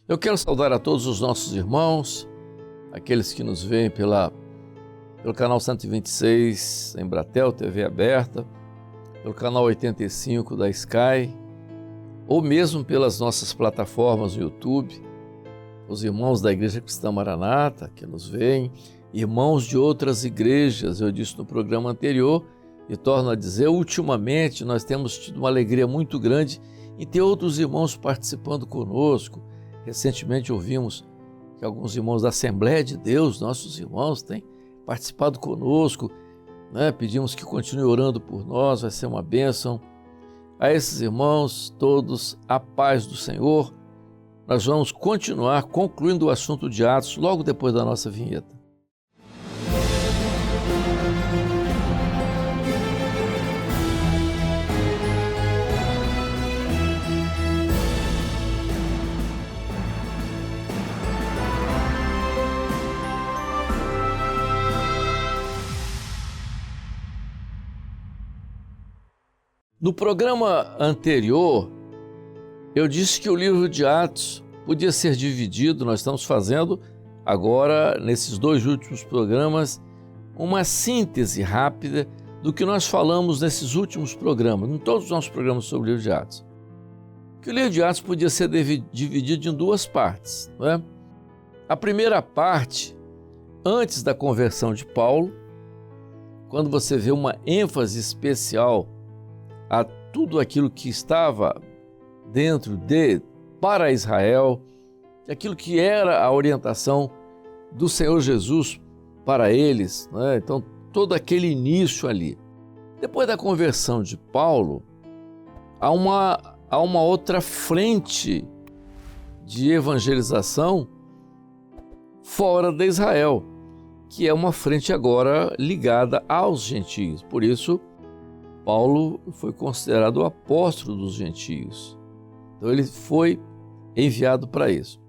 Eu quero saudar a todos os nossos irmãos, aqueles que nos veem pelo canal 126, Embratel TV aberta, pelo canal 85 da Sky, ou mesmo pelas nossas plataformas no YouTube, os irmãos da Igreja Cristã Maranata que nos veem, irmãos de outras igrejas. Eu disse no programa anterior e torno a dizer, ultimamente nós temos tido uma alegria muito grande em ter outros irmãos participando conosco. Recentemente ouvimos que alguns irmãos da Assembleia de Deus, nossos irmãos, têm participado conosco, né? Pedimos que continue orando por nós, vai ser uma bênção. A esses irmãos, todos, a paz do Senhor. Nós vamos continuar concluindo o assunto de Atos logo depois da nossa vinheta. No programa anterior, eu disse que o livro de Atos podia ser dividido. Nós estamos fazendo agora, nesses dois últimos programas, uma síntese rápida do que nós falamos nesses últimos programas, em todos os nossos programas sobre o livro de Atos. Que o livro de Atos podia ser dividido em duas partes, não é? A primeira parte, antes da conversão de Paulo, quando você vê uma ênfase especial a tudo aquilo que estava dentro para Israel, aquilo que era a orientação do Senhor Jesus para eles, né? Então, todo aquele início ali. Depois da conversão de Paulo, há uma outra frente de evangelização fora de Israel, que é uma frente agora ligada aos gentios. Por isso, Paulo foi considerado o apóstolo dos gentios. Então ele foi enviado para isso.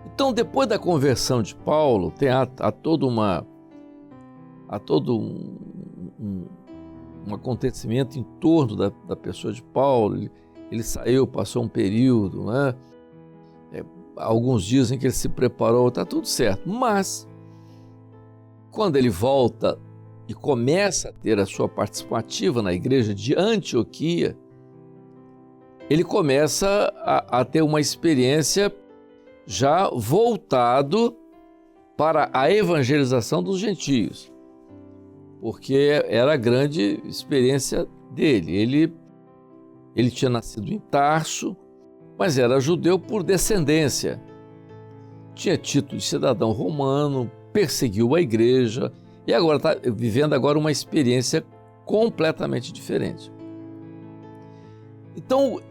Então, depois da conversão de Paulo, há todo um acontecimento em torno da pessoa de Paulo. Ele saiu, passou um período, né? Alguns dizem que ele se preparou, está tudo certo. Mas, quando ele volta e começa a ter a sua participativa na igreja de Antioquia, ele começa a ter uma experiência já voltado para a evangelização dos gentios, porque era a grande experiência dele. Ele tinha nascido em Tarso, mas era judeu por descendência, tinha título de cidadão romano, perseguiu a igreja, e agora está vivendo uma experiência completamente diferente. Então,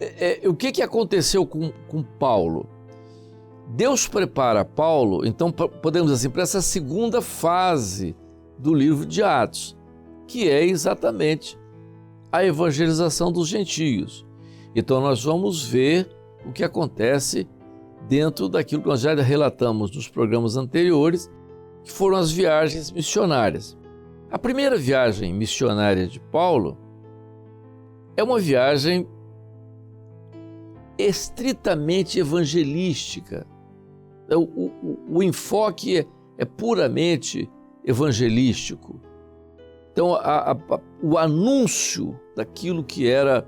o que aconteceu com Paulo? Deus prepara Paulo, então podemos dizer assim, para essa segunda fase do livro de Atos, que é exatamente a evangelização dos gentios. Então nós vamos ver o que acontece dentro daquilo que nós já relatamos nos programas anteriores, que foram as viagens missionárias. A primeira viagem missionária de Paulo é uma viagem estritamente evangelística. O enfoque é puramente evangelístico. Então, o anúncio daquilo que era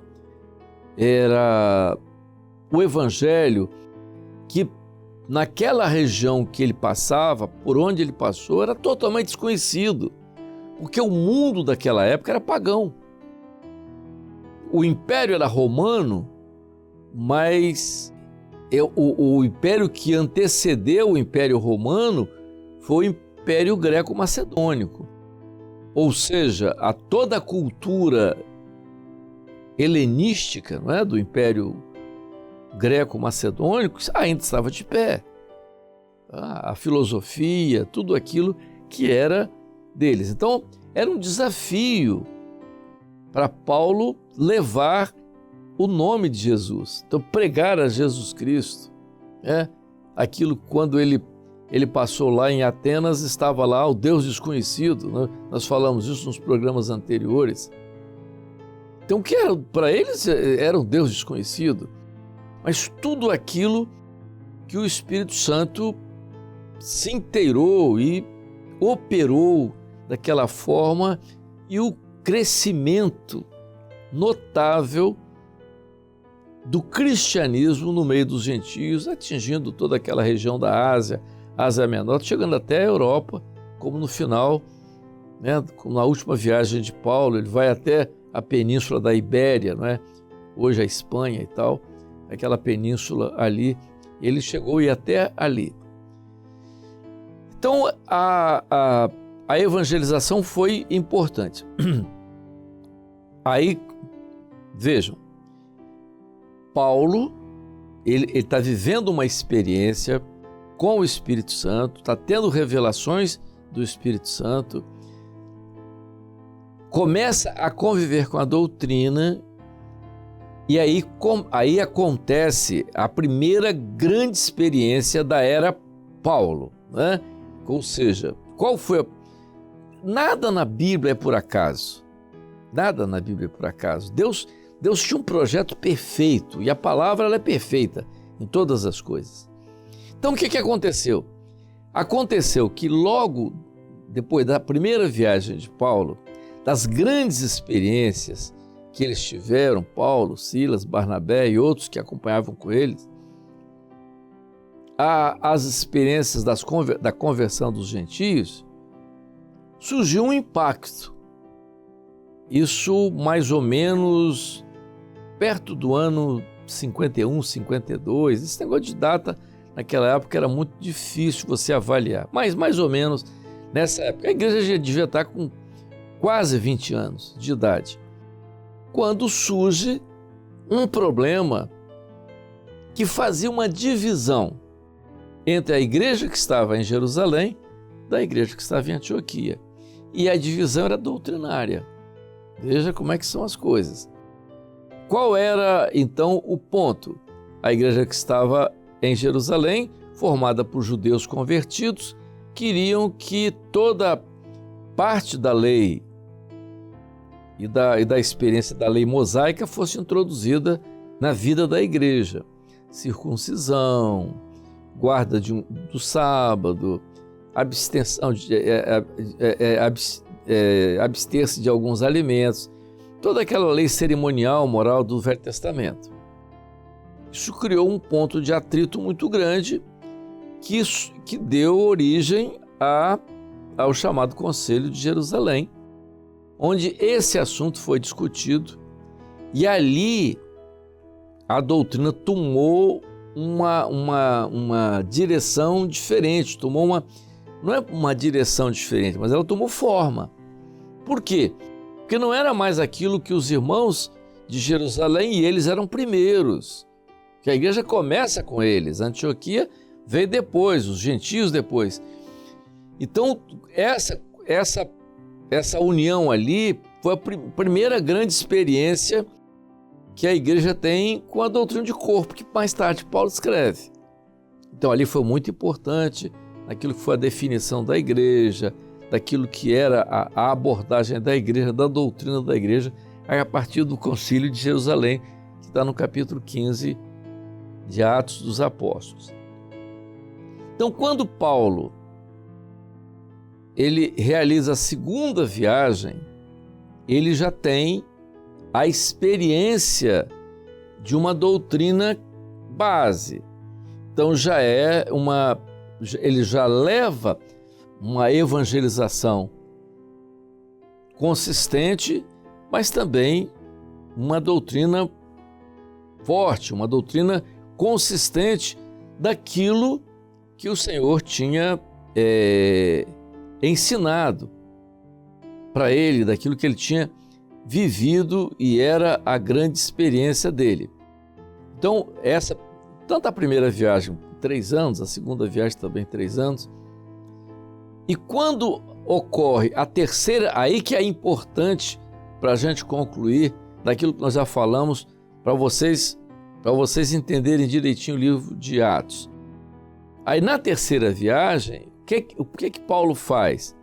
o evangelho, que naquela região que ele passava, por onde ele passou, era totalmente desconhecido, porque o mundo daquela época era pagão. O império era romano, mas o império que antecedeu o império romano foi o império greco-macedônico. Ou seja, toda a cultura helenística, não é, do império greco-macedônico ainda estava de pé. A filosofia, tudo aquilo que era deles. Então, era um desafio para Paulo levar o nome de Jesus. Então, pregar a Jesus Cristo. Aquilo, quando ele passou lá em Atenas, estava lá o Deus desconhecido, né? Nós falamos isso nos programas anteriores. Então, o que era para eles era um Deus desconhecido. Mas tudo aquilo que o Espírito Santo se inteirou e operou daquela forma, e o crescimento notável do cristianismo no meio dos gentios, atingindo toda aquela região da Ásia, Ásia Menor, chegando até a Europa, como no final, né, na última viagem de Paulo, ele vai até a península da Ibéria, não é? Hoje a Espanha e tal, aquela península ali, ele chegou e até ali. Então, a evangelização foi importante. Aí, vejam, Paulo, ele está vivendo uma experiência com o Espírito Santo, está tendo revelações do Espírito Santo, começa a conviver com a doutrina, e aí acontece a primeira grande experiência da era Paulo, né? Ou seja, qual foi? Nada na Bíblia é por acaso. Nada na Bíblia é por acaso. Deus tinha um projeto perfeito, e a palavra ela é perfeita em todas as coisas. Então o que aconteceu? Aconteceu que logo depois da primeira viagem de Paulo, das grandes experiências que eles tiveram, Paulo, Silas, Barnabé e outros que acompanhavam com eles, as experiências da conversão dos gentios, surgiu um impacto. Isso mais ou menos perto do ano 51, 52. Esse negócio de data naquela época era muito difícil você avaliar, mas mais ou menos nessa época. A igreja já devia estar com quase 20 anos de idade, quando surge um problema que fazia uma divisão entre a igreja que estava em Jerusalém da igreja que estava em Antioquia. E a divisão era doutrinária. Veja como é que são as coisas. Qual era, então, o ponto? A igreja que estava em Jerusalém, formada por judeus convertidos, queriam que toda parte da lei e da experiência da lei mosaica fosse introduzida na vida da igreja. Circuncisão, guarda do sábado, abstenção, abster-se de alguns alimentos, toda aquela lei cerimonial, moral do Velho Testamento. Isso criou um ponto de atrito muito grande que deu origem ao chamado Conselho de Jerusalém, onde esse assunto foi discutido, e ali a doutrina tomou uma direção diferente, não é uma direção diferente, mas ela tomou forma. Por quê? Porque não era mais aquilo que os irmãos de Jerusalém, e eles eram primeiros, que a igreja começa com eles, a Antioquia veio depois, os gentios depois. Então, essa união ali foi a primeira grande experiência que a igreja tem com a doutrina de corpo, que mais tarde Paulo escreve. Então ali foi muito importante naquilo que foi a definição da igreja, daquilo que era a abordagem da igreja, da doutrina da igreja, a partir do Concílio de Jerusalém, que está no capítulo 15 de Atos dos Apóstolos. Então, quando Paulo ele realiza a segunda viagem, ele já tem a experiência de uma doutrina base. Então ele já leva uma evangelização consistente, mas também uma doutrina forte, uma doutrina consistente daquilo que o Senhor tinha ensinado para ele, daquilo que ele tinha vivido e era a grande experiência dele. Então, tanto a primeira viagem, 3 anos, a segunda viagem também 3 anos, e quando ocorre a terceira, aí que é importante para a gente concluir daquilo que nós já falamos, para vocês entenderem direitinho o livro de Atos. Aí na terceira viagem, o que Paulo faz?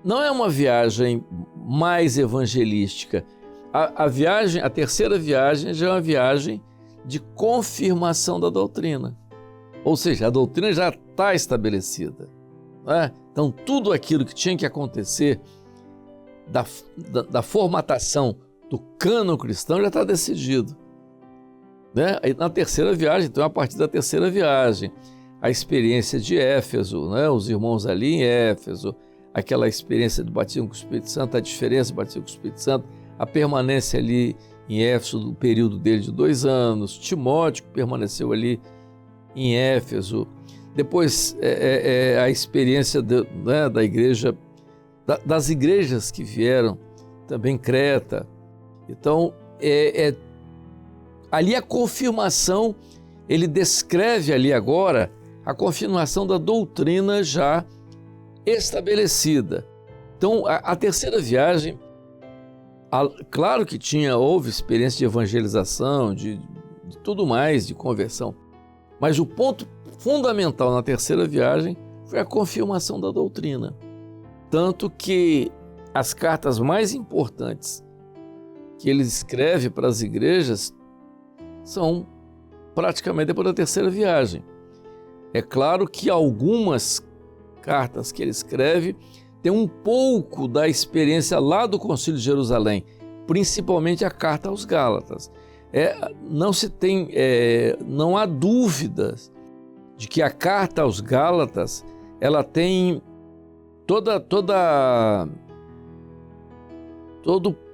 Não é uma viagem mais evangelística. A terceira viagem já é uma viagem de confirmação da doutrina. Ou seja, a doutrina já está estabelecida. Né? Então, tudo aquilo que tinha que acontecer da formatação do cânon cristão já está decidido. Né? E na terceira viagem, então, a partir da terceira viagem, a experiência de Éfeso, né? Os irmãos ali em Éfeso, aquela experiência do batismo com o Espírito Santo, a diferença do batismo com o Espírito Santo, a permanência ali em Éfeso, do período dele de 2 anos, Timóteo que permaneceu ali em Éfeso, depois a experiência né, da igreja, das igrejas que vieram, também Creta. Então, ali a confirmação, ele descreve ali agora a confirmação da doutrina já estabelecida. Então, a terceira viagem, claro que houve experiência de evangelização, de tudo mais, de conversão, mas o ponto fundamental na terceira viagem foi a confirmação da doutrina. Tanto que as cartas mais importantes que ele escreve para as igrejas são praticamente depois da terceira viagem. É claro que algumas cartas que ele escreve têm um pouco da experiência lá do Concílio de Jerusalém, principalmente a carta aos Gálatas. Não há dúvidas de que a carta aos Gálatas ela tem todo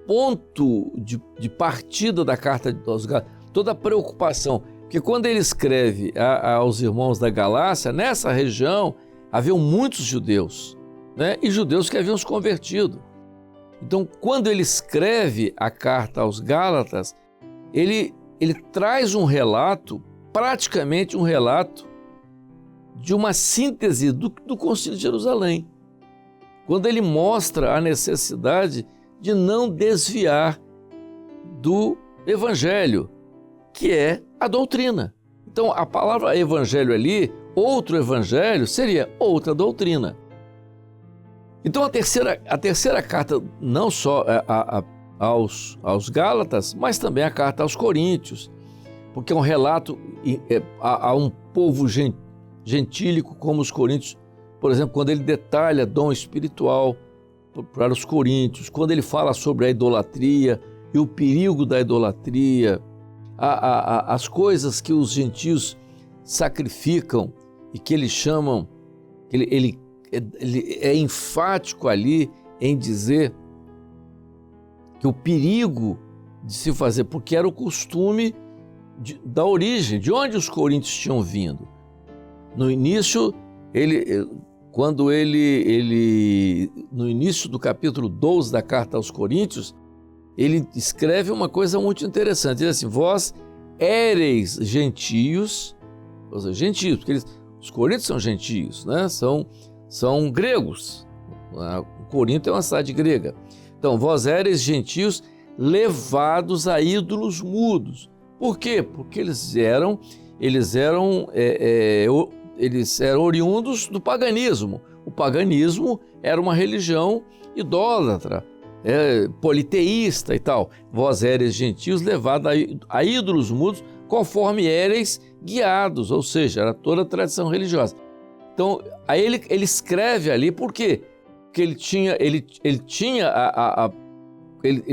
ponto de partida da carta aos Gálatas, toda a preocupação. Porque quando ele escreve aos irmãos da Galácia, nessa região haviam muitos judeus, né? E judeus que haviam se convertido. Então, quando ele escreve a carta aos Gálatas, ele traz um relato, praticamente um relato, de uma síntese do Concílio de Jerusalém. Quando ele mostra a necessidade de não desviar do Evangelho, que é a doutrina. Então, a palavra evangelho ali, outro evangelho, seria outra doutrina. Então, a terceira carta, não só aos Gálatas, mas também a carta aos Coríntios, porque é um relato a um povo gentílico como os coríntios, por exemplo, quando ele detalha dom espiritual para os coríntios, quando ele fala sobre a idolatria e o perigo da idolatria, as coisas que os gentios sacrificam e que eles chamam, ele é enfático ali em dizer que o perigo de se fazer, porque era o costume da origem, de onde os coríntios tinham vindo. No início, no início do capítulo 12 da carta aos Coríntios, ele escreve uma coisa muito interessante. Ele diz assim: vós éreis gentios, ou seja, gentios, porque os coríntios são gentios, né? São gregos. Corinto é uma cidade grega. Então, vós éreis gentios levados a ídolos mudos. Por quê? Porque eles eram oriundos do paganismo. O paganismo era uma religião idólatra, politeísta e tal. Vós éreis gentios levados a ídolos mudos, conforme éreis guiados, ou seja, era toda a tradição religiosa. Então, aí ele escreve ali, por quê? Porque ele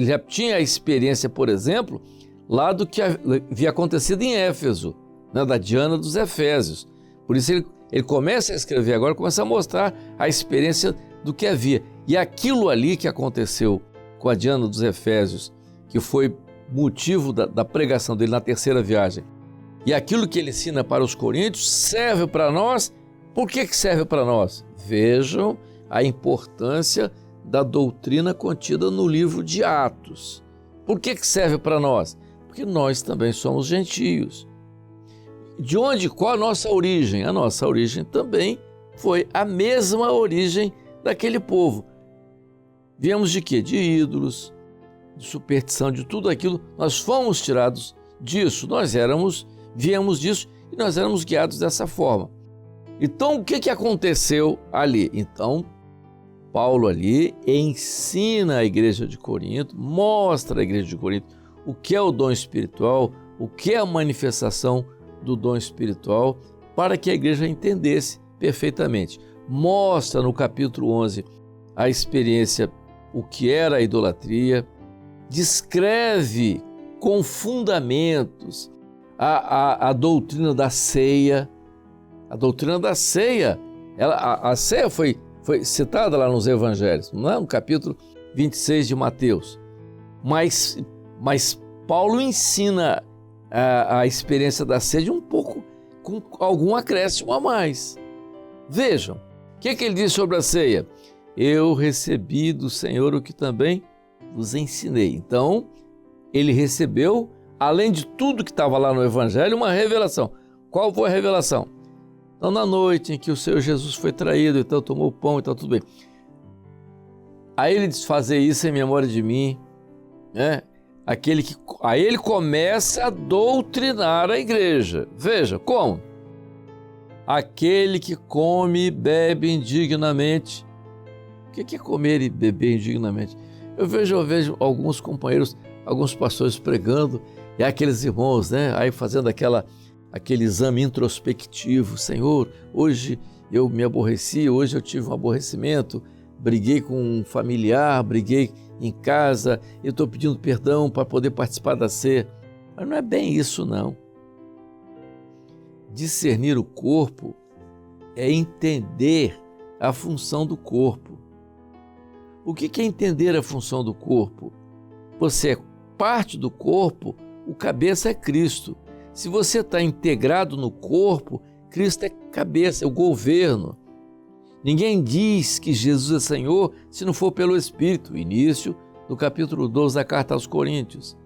já tinha a experiência, por exemplo, lá do que havia acontecido em Éfeso, né, da Diana dos Efésios. Por isso ele começa a escrever agora, começa a mostrar a experiência do que havia. E aquilo ali que aconteceu com a Diana dos Efésios, que foi motivo da pregação dele na terceira viagem, e aquilo que ele ensina para os coríntios, serve para nós. Por que serve para nós? Vejam a importância da doutrina contida no livro de Atos. Por que serve para nós? Porque nós também somos gentios. De onde? Qual a nossa origem? A nossa origem também foi a mesma origem daquele povo. Viemos de quê? De ídolos, de superstição, de tudo aquilo. Nós fomos tirados disso. Viemos disso e nós éramos guiados dessa forma. Então, o que aconteceu ali? Então, Paulo ali ensina a igreja de Corinto, mostra à igreja de Corinto o que é o dom espiritual, o que é a manifestação do dom espiritual, para que a igreja entendesse perfeitamente. Mostra no capítulo 11 a experiência, o que era a idolatria, descreve com fundamentos a doutrina da ceia. A doutrina da ceia, a ceia foi citada lá nos evangelhos, não é? No capítulo 26 de Mateus. Mas Paulo ensina a experiência da ceia um pouco, com algum acréscimo a mais. Vejam, o que ele diz sobre a ceia? Eu recebi do Senhor o que também vos ensinei. Então, ele recebeu, além de tudo que estava lá no Evangelho, uma revelação. Qual foi a revelação? Então, na noite em que o Senhor Jesus foi traído, então tomou o pão, então tudo bem. Aí ele diz, fazer isso em memória de mim, né? Aí ele começa a doutrinar a igreja. Veja, como? Aquele que come e bebe indignamente. O que é comer e beber indignamente? Eu vejo alguns companheiros, alguns pastores pregando, e aqueles irmãos, né, aí fazendo aquele exame introspectivo. Senhor, hoje eu me aborreci, hoje eu tive um aborrecimento, briguei com um familiar, briguei em casa, eu estou pedindo perdão para poder participar da ceia. Mas não é bem isso, não. Discernir o corpo é entender a função do corpo. O que é entender a função do corpo? Você é parte do corpo, o cabeça é Cristo. Se você está integrado no corpo, Cristo é cabeça, é o governo. Ninguém diz que Jesus é Senhor se não for pelo Espírito. Início do capítulo 12 da carta aos Coríntios.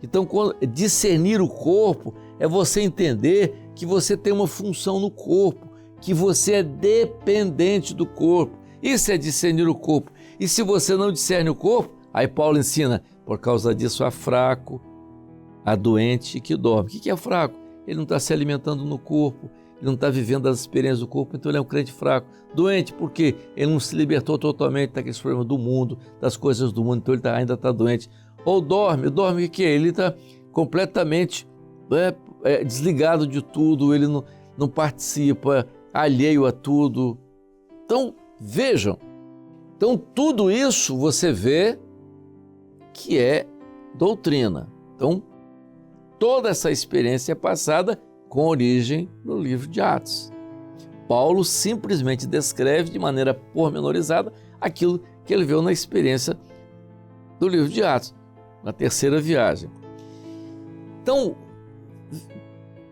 Então, discernir o corpo é você entender que você tem uma função no corpo, que você é dependente do corpo. Isso é discernir o corpo. E se você não discerne o corpo, aí Paulo ensina, por causa disso há fraco, há doente que dorme. O que é fraco? Ele não está se alimentando no corpo, ele não está vivendo as experiências do corpo, então ele é um crente fraco. Doente porque ele não se libertou totalmente daqueles problemas do mundo, das coisas do mundo, então ele ainda está doente. Ou dorme o que é? Ele está completamente desligado de tudo, ele não participa, alheio a tudo. Então, vejam, tudo isso você vê que é doutrina. Então, toda essa experiência é passada com origem no livro de Atos. Paulo simplesmente descreve de maneira pormenorizada aquilo que ele viu na experiência do livro de Atos, na terceira viagem. Então,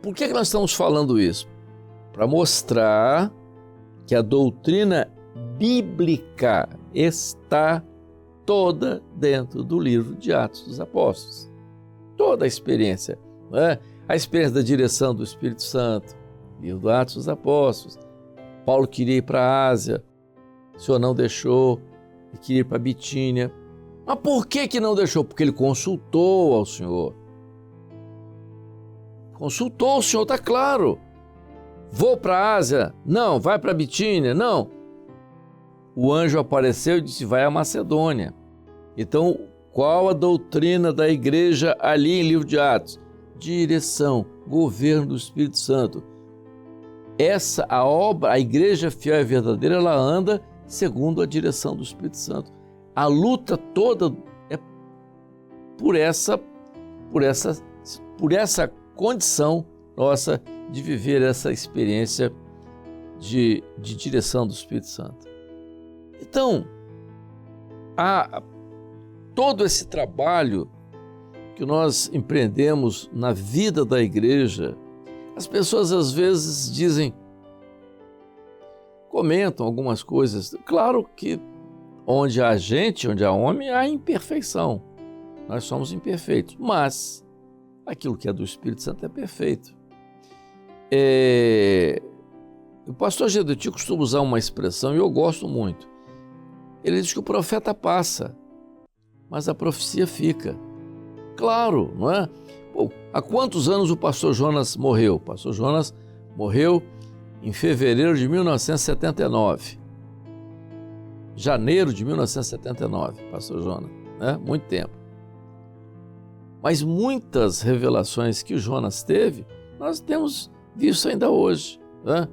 por que nós estamos falando isso? Para mostrar que a doutrina bíblica está toda dentro do livro de Atos dos Apóstolos. Toda a experiência, não é? A experiência da direção do Espírito Santo, livro do Atos dos Apóstolos. Paulo queria ir para a Ásia, o Senhor não deixou, ele queria ir para a Bitínia. Mas por que não deixou? Porque ele consultou ao Senhor. Consultou o Senhor, está claro. Vou para a Ásia? Não. Vai para a Bitínia? Não. O anjo apareceu e disse, vai à Macedônia. Então, qual a doutrina da igreja ali em livro de Atos? Direção, governo do Espírito Santo. A igreja fiel e verdadeira, ela anda segundo a direção do Espírito Santo. A luta toda é por essa condição nossa de viver essa experiência de direção do Espírito Santo. Então, todo esse trabalho que nós empreendemos na vida da igreja, as pessoas às vezes comentam algumas coisas. Claro que onde há gente, onde há homem, há imperfeição. Nós somos imperfeitos, mas aquilo que é do Espírito Santo é perfeito. O pastor Gedeti costuma usar uma expressão e eu gosto muito. Ele diz que o profeta passa, mas a profecia fica. Claro, não é? Bom, há quantos anos o pastor Jonas morreu? O pastor Jonas morreu em fevereiro de 1979. Janeiro de 1979, pastor Jonas, né? Muito tempo. Mas muitas revelações que o Jonas teve, nós temos visto ainda hoje. né?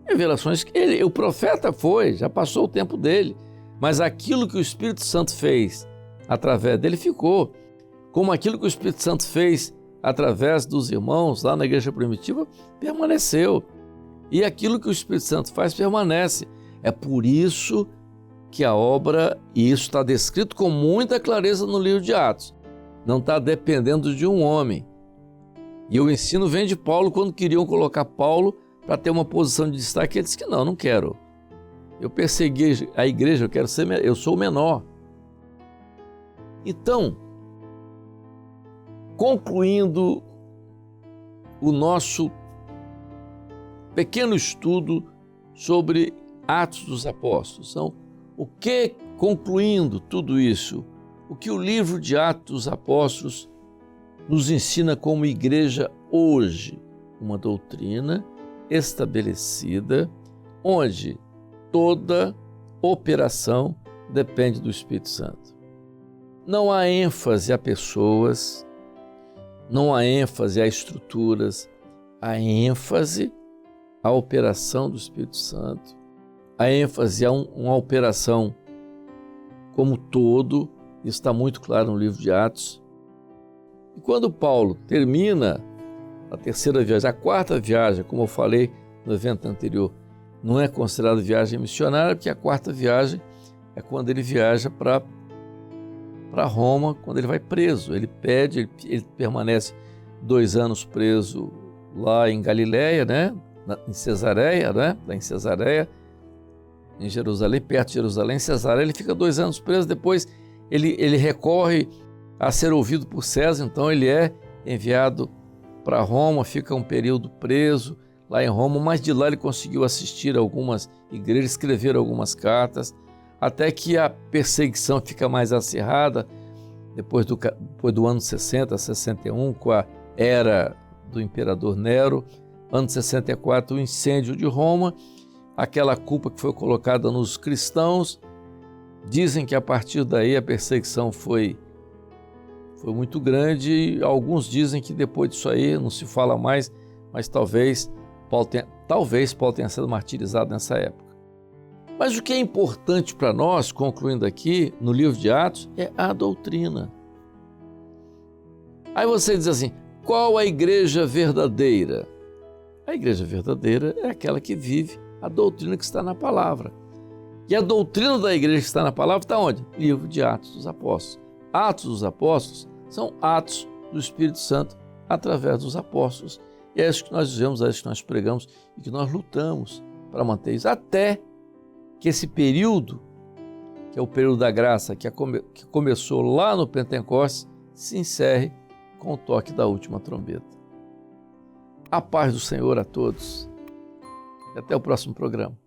Revelações que o profeta foi, já passou o tempo dele, mas aquilo que o Espírito Santo fez através dele ficou, como aquilo que o Espírito Santo fez através dos irmãos lá na igreja primitiva, permaneceu. E aquilo que o Espírito Santo faz permanece. É por isso que a obra, e isso está descrito com muita clareza no livro de Atos, não está dependendo de um homem. E o ensino vem de Paulo quando queriam colocar Paulo para ter uma posição de destaque. Ele disse que não quero. Eu persegui a igreja, eu sou o menor. Então, concluindo o nosso pequeno estudo sobre Atos dos Apóstolos, concluindo tudo isso, o que o livro de Atos dos Apóstolos nos ensina como igreja hoje? Uma doutrina estabelecida, onde toda operação depende do Espírito Santo. Não há ênfase a pessoas, não há ênfase a estruturas, há ênfase à operação do Espírito Santo, há ênfase a uma operação como todo, isso está muito claro no livro de Atos. E quando Paulo termina a terceira viagem, a quarta viagem, como eu falei no evento anterior, não é considerada viagem missionária, porque a quarta viagem é quando ele viaja para Roma, quando ele vai preso. Ele permanece 2 anos preso lá em Galiléia, né? Em Cesareia, né? Lá em Cesareia, em Jerusalém, perto de Jerusalém. Em Cesareia ele fica 2 anos preso, depois ele recorre a ser ouvido por César, então ele é enviado para Roma, fica um período preso lá em Roma, mas de lá ele conseguiu assistir a algumas igrejas, escrever algumas cartas, até que a perseguição fica mais acirrada, depois do ano 60, 61, com a era do imperador Nero, ano 64, o incêndio de Roma, aquela culpa que foi colocada nos cristãos. Dizem que a partir daí a perseguição foi muito grande. Alguns dizem que depois disso aí não se fala mais, mas talvez Paulo tenha sido martirizado nessa época. Mas o que é importante para nós, concluindo aqui no livro de Atos, é a doutrina. Aí você diz assim, qual a igreja verdadeira? A igreja verdadeira é aquela que vive a doutrina que está na palavra. E a doutrina da igreja que está na palavra está onde? Livro de Atos dos Apóstolos. Atos dos Apóstolos são atos do Espírito Santo através dos apóstolos. E é isso que nós dizemos, é isso que nós pregamos e que nós lutamos para manter isso. Até que esse período, que é o período da graça, que começou lá no Pentecostes, se encerre com o toque da última trombeta. A paz do Senhor a todos. E até o próximo programa.